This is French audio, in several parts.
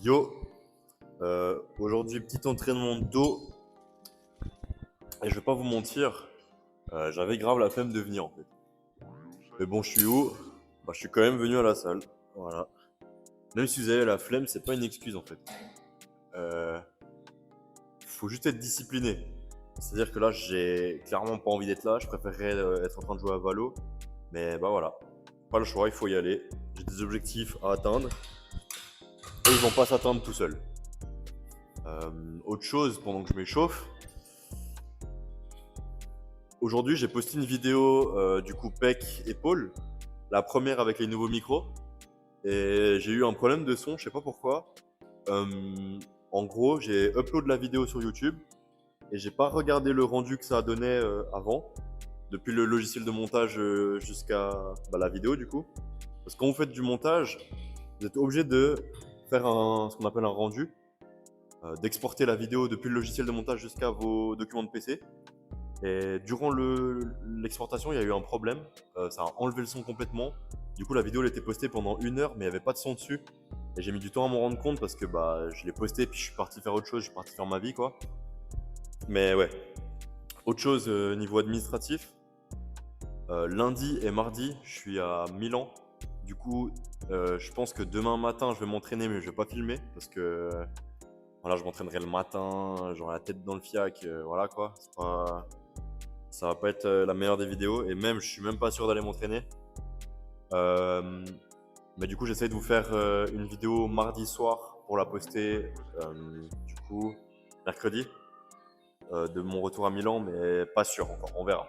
Yo, aujourd'hui petit entraînement de dos et je vais pas vous mentir, j'avais grave la flemme de venir en fait. Mais bon, je suis où? Bah, je suis quand même venu à la salle, voilà. Même si vous avez la flemme, c'est pas une excuse en fait. Euh, Faut juste être discipliné. C'est-à-dire que là, j'ai clairement pas envie d'être là, je préférerais être en train de jouer à Valo. Mais bah voilà, pas le choix, il faut y aller. J'ai des objectifs à atteindre et ils vont pas s'atteindre tout seuls. Autre chose, pendant que je m'échauffe, aujourd'hui, j'ai posté une vidéo du coup pec épaule, la première avec les nouveaux micros, et j'ai eu un problème de son, je sais pas pourquoi. Euh, En gros, j'ai upload la vidéo sur YouTube et j'ai pas regardé le rendu que ça a donné avant, depuis le logiciel de montage jusqu'à la vidéo du coup. Parce que quand vous faites du montage, vous êtes obligé de faire ce qu'on appelle un rendu, d'exporter la vidéo depuis le logiciel de montage jusqu'à vos documents de PC. Et durant l'exportation, il y a eu un problème. Ça a enlevé le son complètement. Du coup, la vidéo elle était postée pendant 1 heure, mais il n'y avait pas de son dessus. Et j'ai mis du temps à m'en rendre compte parce que bah, je l'ai posté, puis je suis parti faire autre chose, je suis parti faire ma vie, quoi. Mais ouais, autre chose niveau administratif. Lundi et mardi, je suis à Milan. Du coup, je pense que demain matin, je vais m'entraîner, mais je vais pas filmer parce que voilà, je m'entraînerai le matin, j'aurai la tête dans le fiac, voilà quoi. Ça va pas être la meilleure des vidéos et même je suis même pas sûr d'aller m'entraîner. Euh, mais du coup j'essaie de vous faire une vidéo mardi soir pour la poster du coup mercredi de mon retour à Milan, mais pas sûr encore, on verra.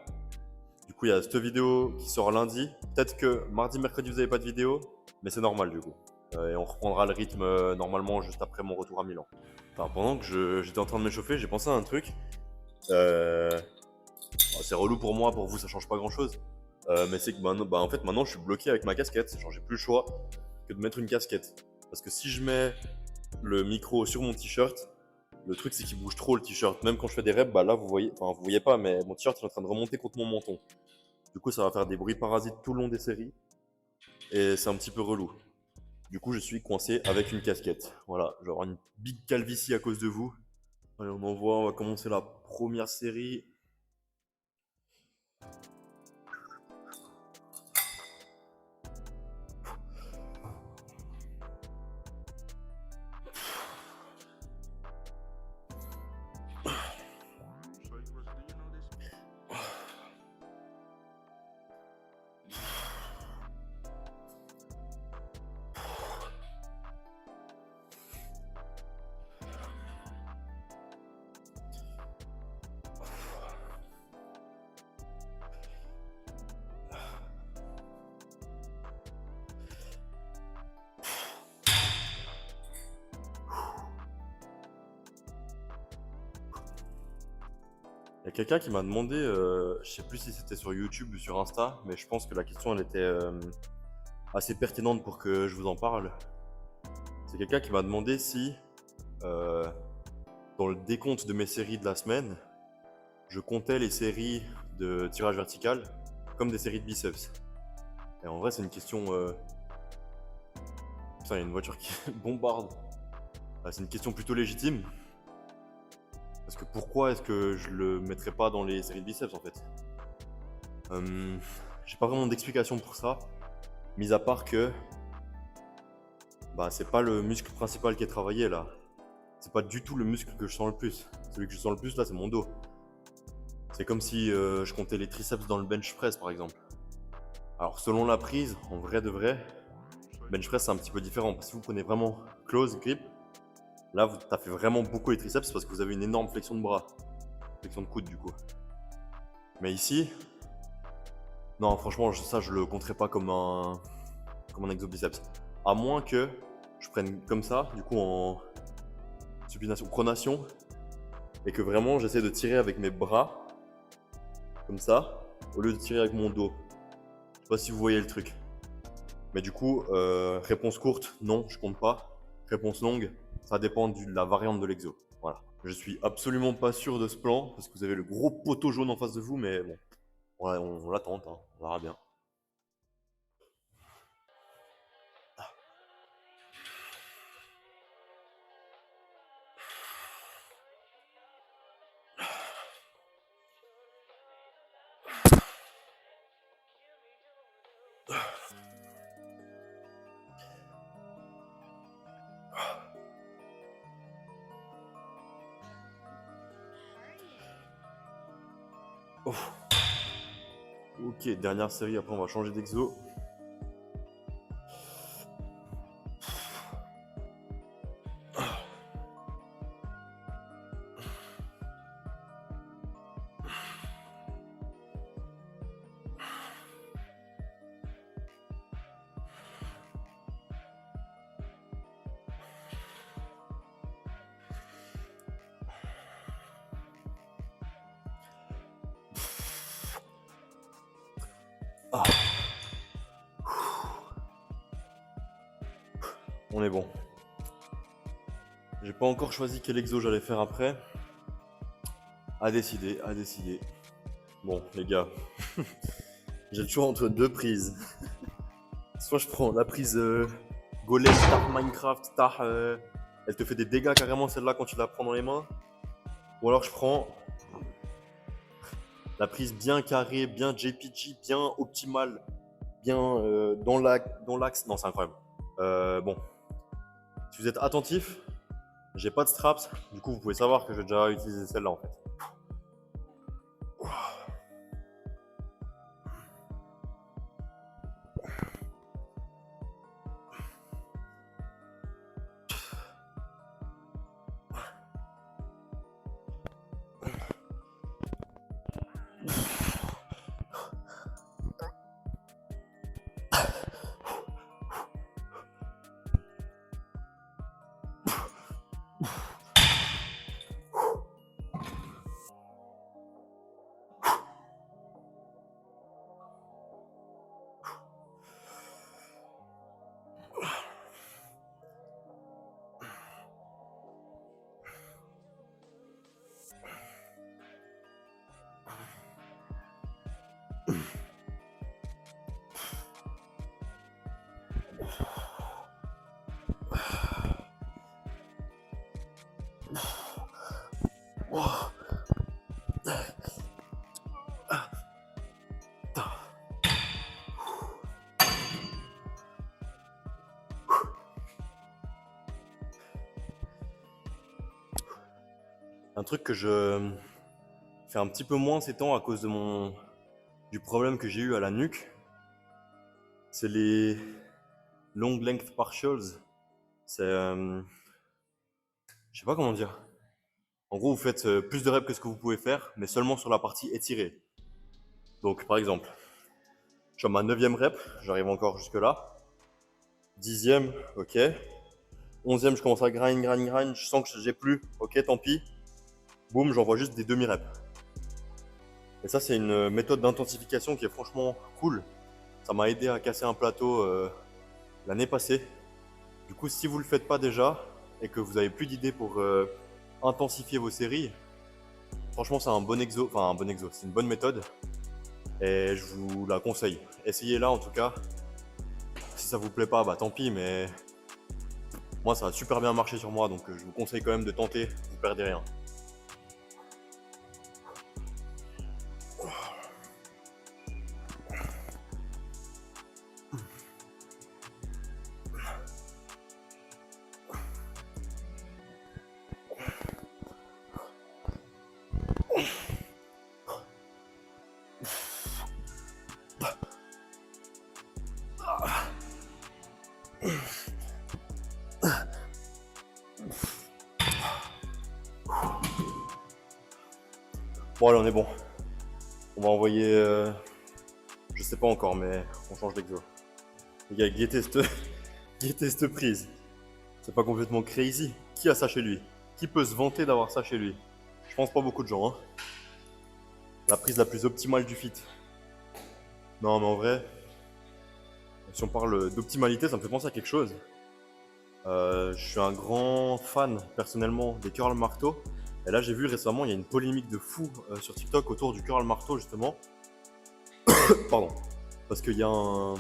Du coup il y a cette vidéo qui sort lundi. Peut-être que mardi, mercredi vous avez pas de vidéo, mais c'est normal du coup. Et on reprendra le rythme normalement juste après mon retour à Milan. Enfin, pendant que j'étais en train de m'échauffer, j'ai pensé à un truc. Euh, c'est relou pour moi, pour vous, ça change pas grand chose. Mais c'est que en fait, maintenant, je suis bloqué avec ma casquette. Genre, j'ai plus le choix que de mettre une casquette. Parce que si je mets le micro sur mon t-shirt, le truc, c'est qu'il bouge trop le t-shirt. Même quand je fais des reps, bah là, vous voyez pas, mais mon t-shirt il est en train de remonter contre mon menton. Du coup, ça va faire des bruits parasites tout le long des séries. Et c'est un petit peu relou. Du coup, je suis coincé avec une casquette. Voilà, je vais avoir une big calvitie à cause de vous. Allez, on va commencer la première série. Il y a quelqu'un qui m'a demandé, je sais plus si c'était sur YouTube ou sur Insta, mais je pense que la question elle était assez pertinente pour que je vous en parle. C'est quelqu'un qui m'a demandé si, euh, dans le décompte de mes séries de la semaine, je comptais les séries de tirage vertical comme des séries de biceps. Et en vrai, c'est une question. Putain, il y a une voiture qui bombarde. C'est une question plutôt légitime. Parce que pourquoi est-ce que je le mettrais pas dans les séries de biceps en fait? J'ai pas vraiment d'explication pour ça, mis à part que bah, c'est pas le muscle principal qui est travaillé là. C'est pas du tout le muscle que je sens le plus. Celui que je sens le plus là, c'est mon dos. C'est comme si je comptais les triceps dans le bench press par exemple. Alors selon la prise, en vrai de vrai, bench press c'est un petit peu différent. Parce que si vous prenez vraiment close grip, là vous taffez vraiment beaucoup les triceps parce que vous avez une énorme flexion de bras, flexion de coude du coup. Mais ici, non franchement ça je le compterais pas comme un exo biceps. À moins que je prenne comme ça, du coup en supination, pronation, et que vraiment j'essaie de tirer avec mes bras, comme ça, au lieu de tirer avec mon dos. Je sais pas si vous voyez le truc. Mais du coup, réponse courte, non, je compte pas. Réponse longue, ça dépend de la variante de l'exo. Voilà. Je suis absolument pas sûr de ce plan, parce que vous avez le gros poteau jaune en face de vous, mais bon, on l'attend, hein, on verra bien. Oh. Ok, dernière série, après on va changer d'exo. Ah. On est bon. J'ai pas encore choisi quel exo j'allais faire après. À décider, à décider. Bon, les gars, j'ai le choix entre deux prises. Soit je prends la prise Golem, Star Minecraft, Star. Elle te fait des dégâts carrément celle-là quand tu la prends dans les mains. Ou alors je prends la prise bien carrée, bien JPG, bien optimale, bien dans l'axe. Non, c'est incroyable. Bon, si vous êtes attentif, j'ai pas de straps. Du coup, vous pouvez savoir que j'ai déjà utilisé celle-là en fait. Un truc que je fais un petit peu moins ces temps à cause de du problème que j'ai eu à la nuque, c'est les long length partials. C'est, je sais pas comment dire. En gros, vous faites plus de reps que ce que vous pouvez faire, mais seulement sur la partie étirée. Donc, par exemple, je suis à ma 9e rep, j'arrive encore jusque là. 10e, ok. 11e, je commence à grind, je sens que j'ai plus, ok, tant pis. Boum, j'envoie juste des demi-reps. Et ça, c'est une méthode d'intensification qui est franchement cool. Ça m'a aidé à casser un plateau l'année passée. Du coup, si vous le faites pas déjà et que vous avez plus d'idées pour intensifier vos séries, franchement, c'est un bon exo. Enfin, un bon exo, c'est une bonne méthode. Et je vous la conseille. Essayez-la en tout cas. Si ça vous plaît pas, bah tant pis, mais moi, ça a super bien marché sur moi. Donc, je vous conseille quand même de tenter. Vous perdez rien. Bon, allez, on est bon. On va envoyer. Je sais pas encore, mais on change d'exo. Les gars, guettez cette prise. C'est pas complètement crazy. Qui a ça chez lui? Qui peut se vanter d'avoir ça chez lui? Je pense pas beaucoup de gens. Hein. La prise la plus optimale du fit. Non, mais en vrai, si on parle d'optimalité, ça me fait penser à quelque chose. Je suis un grand fan, personnellement, des curl marteau. Et là, j'ai vu récemment, il y a une polémique de fou sur TikTok autour du curl marteau, justement. Pardon. Parce qu'il y a un.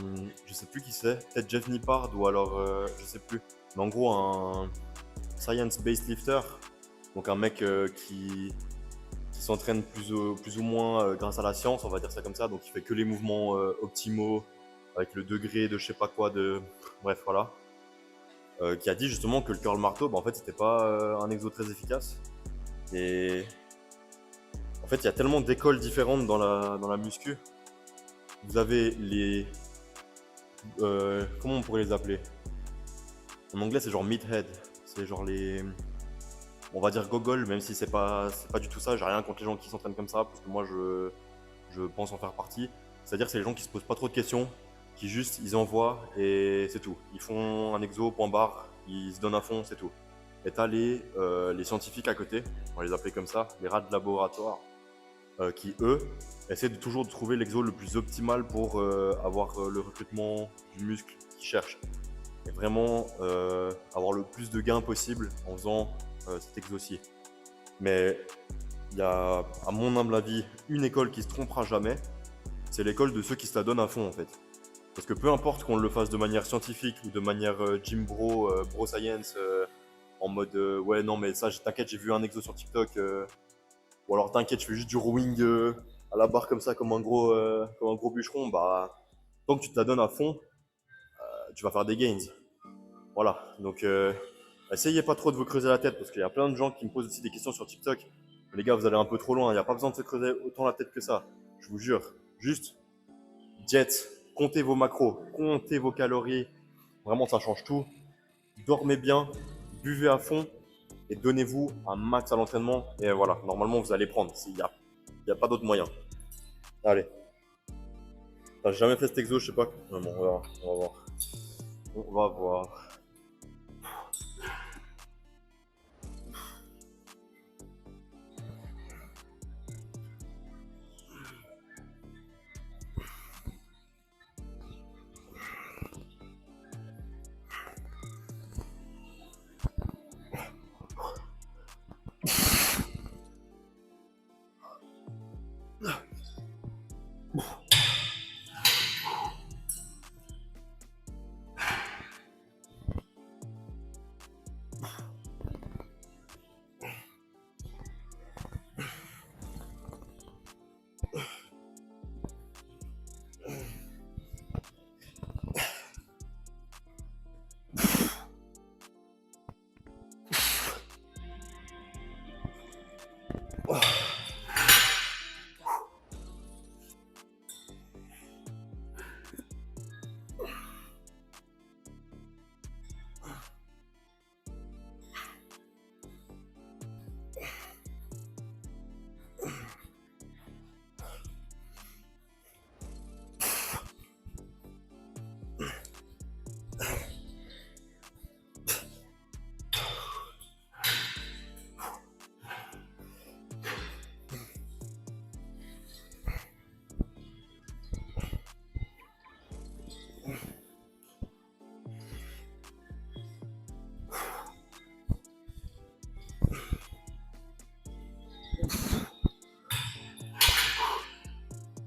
Je sais plus qui c'est, peut-être Jeff Nippard ou alors. Je sais plus. Mais en gros, un science-based lifter. Donc un mec qui s'entraîne plus ou moins grâce à la science, on va dire ça comme ça. Donc il fait que les mouvements optimaux, avec le degré de je sais pas quoi, de. Bref, voilà. Qui a dit justement que le curl marteau, bah, en fait, c'était pas un exo très efficace. Et en fait, il y a tellement d'écoles différentes dans la muscu. Vous avez les. Comment on pourrait les appeler? En anglais, c'est genre meathead. C'est genre les. On va dire gogol, même si c'est pas du tout ça. J'ai rien contre les gens qui s'entraînent comme ça, parce que moi, je pense en faire partie. C'est-à-dire, c'est les gens qui se posent pas trop de questions, qui juste, ils envoient et c'est tout. Ils font un exo, point barre, ils se donnent à fond, c'est tout. Et t'as les scientifiques à côté, on va les appeler comme ça, les rats de laboratoire, qui eux essaient de toujours de trouver l'exo le plus optimal pour avoir le recrutement du muscle qu'ils cherchent. Et vraiment avoir le plus de gains possible en faisant cet exo-ci. Mais il y a, à mon humble avis, une école qui se trompera jamais, c'est l'école de ceux qui se la donnent à fond en fait. Parce que peu importe qu'on le fasse de manière scientifique ou de manière gym bro, bro science, en mode ouais non mais ça t'inquiète j'ai vu un exo sur TikTok, ou alors t'inquiète je fais juste du rowing à la barre comme ça comme un gros bûcheron, bah tant que tu te la donnes à fond, tu vas faire des gains. Voilà, donc essayez pas trop de vous creuser la tête parce qu'il y a plein de gens qui me posent aussi des questions sur TikTok. Les gars, vous allez un peu trop loin, il n'y a pas besoin de se creuser autant la tête que ça, je vous jure. Juste, jet, comptez vos macros, comptez vos calories, vraiment ça change tout. Dormez bien, buvez à fond et donnez-vous un max à l'entraînement. Et voilà, normalement vous allez prendre, il y a pas d'autre moyen. Allez, t'as jamais fait cet exo, je sais pas. Non, bon, on va voir. On va voir.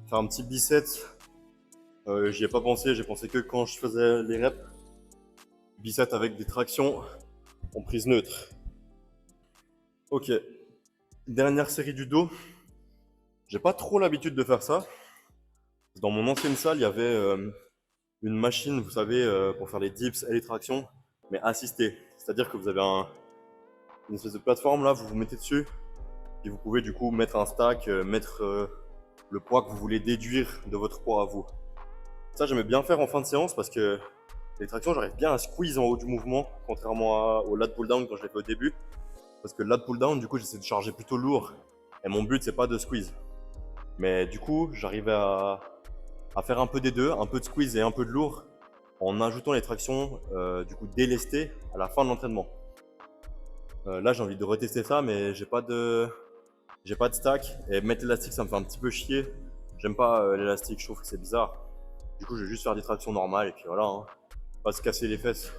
Faire un petit biceps, j'y ai pas pensé, j'ai pensé que quand je faisais les reps. Biceps avec des tractions en prise neutre. Ok, dernière série du dos. J'ai pas trop l'habitude de faire ça. Dans mon ancienne salle, il y avait une machine, vous savez, pour faire les dips et les tractions, mais assistée. C'est-à-dire que vous avez une espèce de plateforme là, vous vous mettez dessus, et vous pouvez du coup mettre un stack, mettre le poids que vous voulez déduire de votre poids à vous. Ça, j'aimais bien faire en fin de séance parce que les tractions, j'arrive bien à squeeze en haut du mouvement, contrairement au lat pull down quand je l'ai fait au début. Parce que le lat pull down, du coup, j'essaie de charger plutôt lourd. Et mon but, c'est pas de squeeze. Mais du coup, j'arrivais à faire un peu des deux, un peu de squeeze et un peu de lourd, en ajoutant les tractions, du coup, délestées à la fin de l'entraînement. Là, j'ai envie de retester ça, mais j'ai pas de stack. Et mettre l'élastique, ça me fait un petit peu chier. J'aime pas l'élastique, je trouve que c'est bizarre. Du coup, je vais juste faire des tractions normales et puis voilà. Hein. Pas se casser les fesses.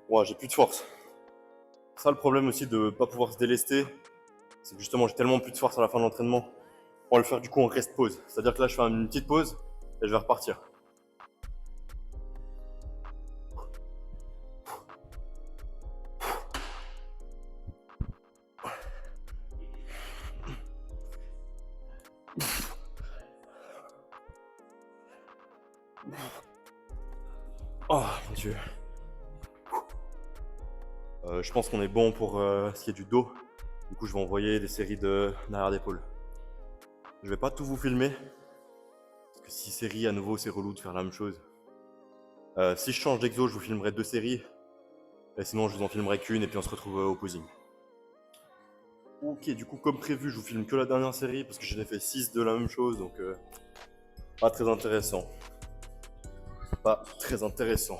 Ouais, j'ai plus de force. ça le problème aussi de ne pas pouvoir se délester, c'est que justement j'ai tellement plus de force à la fin de l'entraînement. On va le faire du coup en rest pause. C'est-à-dire que là je fais une petite pause et je vais repartir. Oh mon dieu. Je pense qu'on est bon pour ce qui est du dos. Du coup je vais envoyer des séries de derrière d'épaule. Je vais pas tout vous filmer. Parce que 6 séries à nouveau c'est relou de faire la même chose. Si je change d'exo je vous filmerai 2 séries. Et sinon je vous en filmerai qu'une et puis on se retrouve au posing. Ok, du coup comme prévu je vous filme que la dernière série parce que j'en ai fait 6 de la même chose donc pas très intéressant. Pas très intéressant.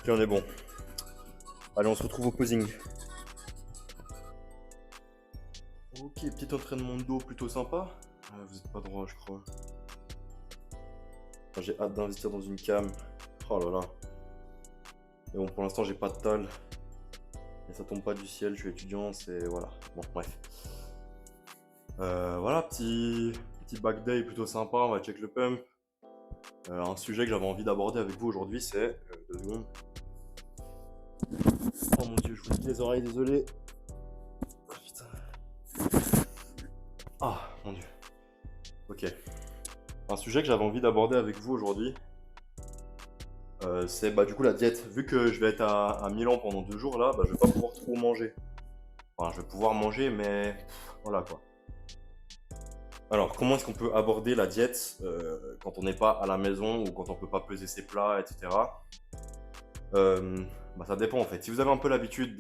Ok, on est bon. Allez, on se retrouve au posing. Ok, petit entraînement de dos plutôt sympa. Vous êtes pas droit, je crois. J'ai hâte d'investir dans une cam. Oh là là. Mais bon, pour l'instant, j'ai pas de table. Et ça tombe pas du ciel, je suis étudiant, c'est... Voilà. Bon, bref. Voilà, petit back day plutôt sympa, on va check le pump. Un sujet que j'avais envie d'aborder avec vous aujourd'hui, c'est... 2 secondes. Oh mon dieu, je vous dis les oreilles, désolé. Oh, putain. Ah, mon dieu. Ok. Un sujet que j'avais envie d'aborder avec vous aujourd'hui, c'est du coup la diète. Vu que je vais être à Milan pendant 2 jours là, je vais pas pouvoir trop manger. Enfin, je vais pouvoir manger, mais voilà quoi. Alors, comment est-ce qu'on peut aborder la diète quand on n'est pas à la maison ou quand on peut pas peser ses plats, etc. Ça dépend en fait. Si vous avez un peu l'habitude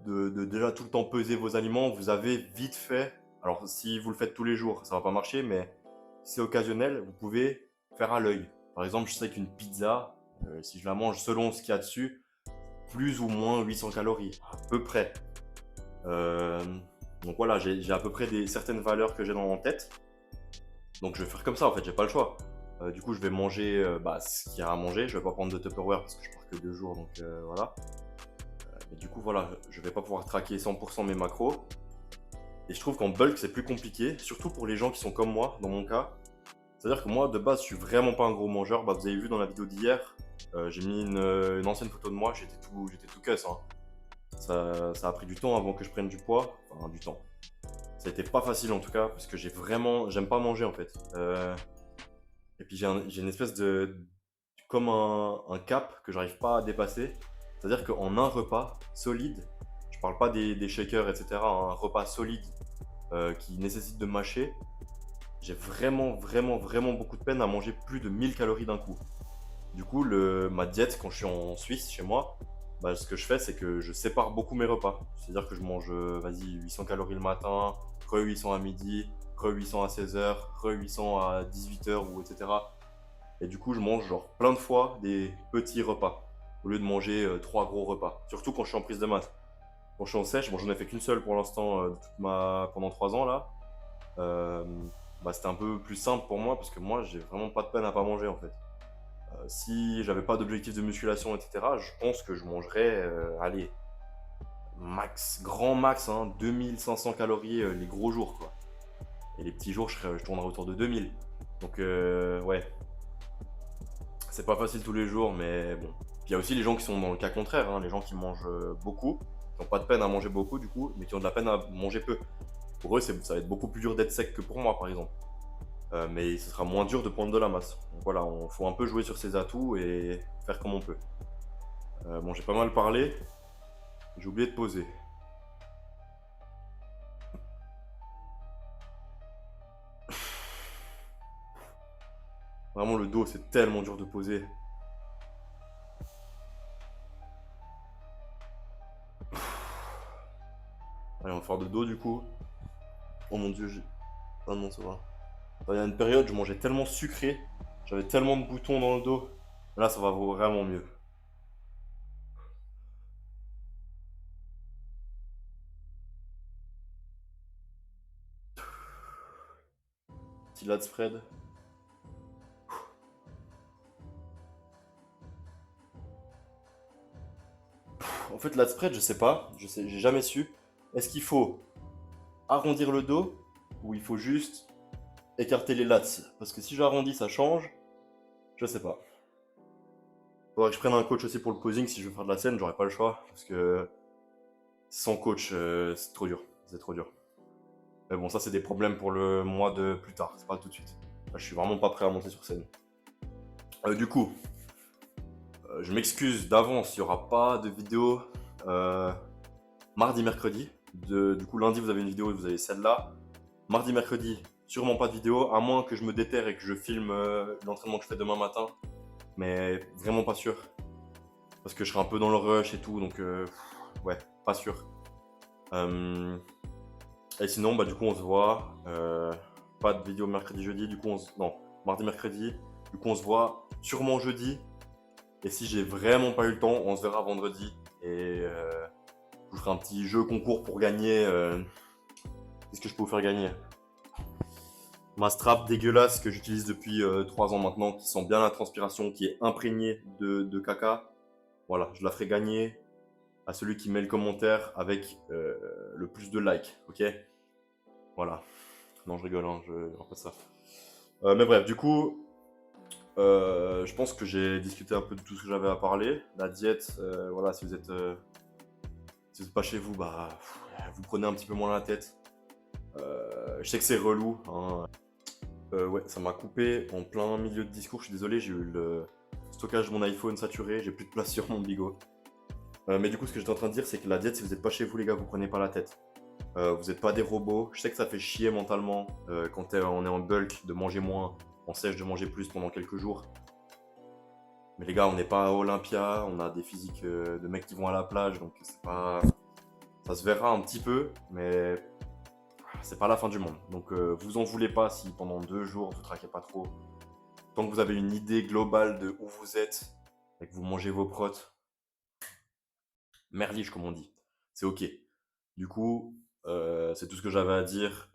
de déjà tout le temps peser vos aliments, vous avez vite fait. Alors, si vous le faites tous les jours, ça va pas marcher, mais si c'est occasionnel, vous pouvez faire à l'œil. Par exemple, je sais qu'une pizza, si je la mange selon ce qu'il y a dessus, plus ou moins 800 calories, à peu près. Donc voilà, j'ai à peu près certaines valeurs que j'ai en tête. Donc je vais faire comme ça en fait, j'ai pas le choix. Du coup, je vais manger ce qu'il y a à manger. Je vais pas prendre de Tupperware parce que je pars que 2 jours, donc voilà. Et du coup, voilà, je vais pas pouvoir traquer 100% mes macros. Et je trouve qu'en bulk, c'est plus compliqué, surtout pour les gens qui sont comme moi, dans mon cas. C'est-à-dire que moi, de base, je suis vraiment pas un gros mangeur. Vous avez vu dans la vidéo d'hier, j'ai mis une ancienne photo de moi, j'étais tout cuss. Hein. Ça a pris du temps avant que je prenne du poids. Enfin, du temps. Ça a été pas facile en tout cas, parce que j'aime pas manger en fait. Et puis j'ai une espèce comme un cap que j'arrive pas à dépasser. C'est-à-dire qu'en un repas solide, je parle pas des shakers, etc. Un repas solide qui nécessite de mâcher, j'ai vraiment beaucoup de peine à manger plus de 1000 calories d'un coup. Du coup, ma diète, quand je suis en Suisse, chez moi, ce que je fais, c'est que je sépare beaucoup mes repas. C'est-à-dire que je mange, 800 calories le matin, re 800 à midi, re 800 à 16h, re 800 à 18h, ou etc. Et du coup, je mange genre plein de fois des petits repas, au lieu de manger 3 gros repas. Surtout quand je suis en prise de masse. Quand je suis en sèche, bon, j'en ai fait qu'une seule pour l'instant pendant 3 ans là. Euh, C'était un peu plus simple pour moi parce que moi, j'ai vraiment pas de peine à pas manger en fait. Si j'avais pas d'objectif de musculation, etc., je pense que je mangerais, allez, grand max, 2500 calories les gros jours, quoi. Et les petits jours, je tournerais autour de 2000. Donc, ouais, c'est pas facile tous les jours, mais bon. Puis il y a aussi les gens qui sont dans le cas contraire, les gens qui mangent beaucoup, qui n'ont pas de peine à manger beaucoup, du coup, mais qui ont de la peine à manger peu. Pour eux, ça va être beaucoup plus dur d'être sec que pour moi, par exemple. Mais ce sera moins dur de prendre de la masse. Donc voilà, il faut un peu jouer sur ses atouts et faire comme on peut. Bon, j'ai pas mal parlé. J'ai oublié de poser. Vraiment, le dos, c'est tellement dur de poser. Allez, on va faire de dos du coup. Oh mon dieu, j'ai. Ah non, ça va. Il y a une période, je mangeais tellement sucré, j'avais tellement de boutons dans le dos. Là, ça va vraiment mieux. Petit lat spread. En fait, lat spread, je sais pas, j'ai jamais su. Est-ce qu'il faut arrondir le dos ou il faut juste écarter les lats? Parce que si j'arrondis, ça change. Je sais pas. Faudrait que je prenne un coach aussi pour le posing si je veux faire de la scène, j'aurais pas le choix. Parce que sans coach, c'est trop dur. C'est trop dur. Mais bon, ça, c'est des problèmes pour le mois de plus tard, c'est pas tout de suite. Là, je suis vraiment pas prêt à monter sur scène. Du coup, je m'excuse d'avance, il n'y aura pas de vidéo euh, mardi, mercredi. Du coup, lundi, vous avez une vidéo et vous avez celle-là. Mardi, mercredi, sûrement pas de vidéo, à moins que je me déterre et que je filme l'entraînement que je fais demain matin. Mais vraiment pas sûr. Parce que je serai un peu dans le rush et tout, donc ouais, pas sûr. Euh, et sinon, bah, du coup, on se voit. Pas de vidéo mercredi, jeudi. Du coup, non, mardi, mercredi. Du coup, on se voit sûrement jeudi. Et si j'ai vraiment pas eu le temps, on se verra vendredi. Et je vous ferai un petit jeu concours pour gagner. Qu'est-ce que je peux vous faire gagner? Ma strap dégueulasse que j'utilise depuis 3 ans maintenant, qui sent bien la transpiration, qui est imprégnée de caca. Voilà, je la ferai gagner à celui qui met le commentaire avec le plus de likes, ok? Voilà. Non, je rigole, hein, je répète ça. Mais bref, du coup, je pense que j'ai discuté un peu de tout ce que j'avais à parler. La diète, voilà, si vous êtes pas chez vous, bah, vous prenez un petit peu moins la tête. Je sais que c'est relou, hein. Ouais, ça m'a coupé en plein milieu de discours. Je suis désolé, j'ai eu le stockage de mon iPhone saturé, j'ai plus de place sur mon bigot. Mais du coup, ce que j'étais en train de dire, c'est que la diète, si vous n'êtes pas chez vous, les gars, vous prenez pas la tête. Vous n'êtes pas des robots. Je sais que ça fait chier mentalement quand on est en bulk de manger moins, on sèche de manger plus pendant quelques jours. Mais les gars, on n'est pas à Olympia, on a des physiques de mecs qui vont à la plage, donc c'est pas. Ça se verra un petit peu, mais c'est pas la fin du monde. Donc vous en voulez pas si pendant 2 jours vous traquez pas trop. Tant que vous avez une idée globale de où vous êtes et que vous mangez vos protes, merliche comme on dit, c'est ok. Du coup, c'est tout ce que j'avais à dire.